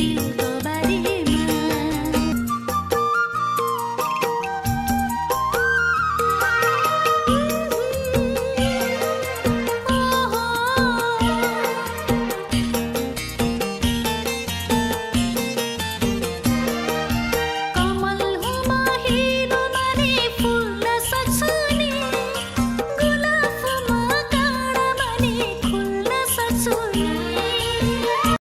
दिलको बारेमा कमल हुमा हिरो माने फुल्न सक्छु नि गुलाफमा काँडा माने खुल्न सक्छु नि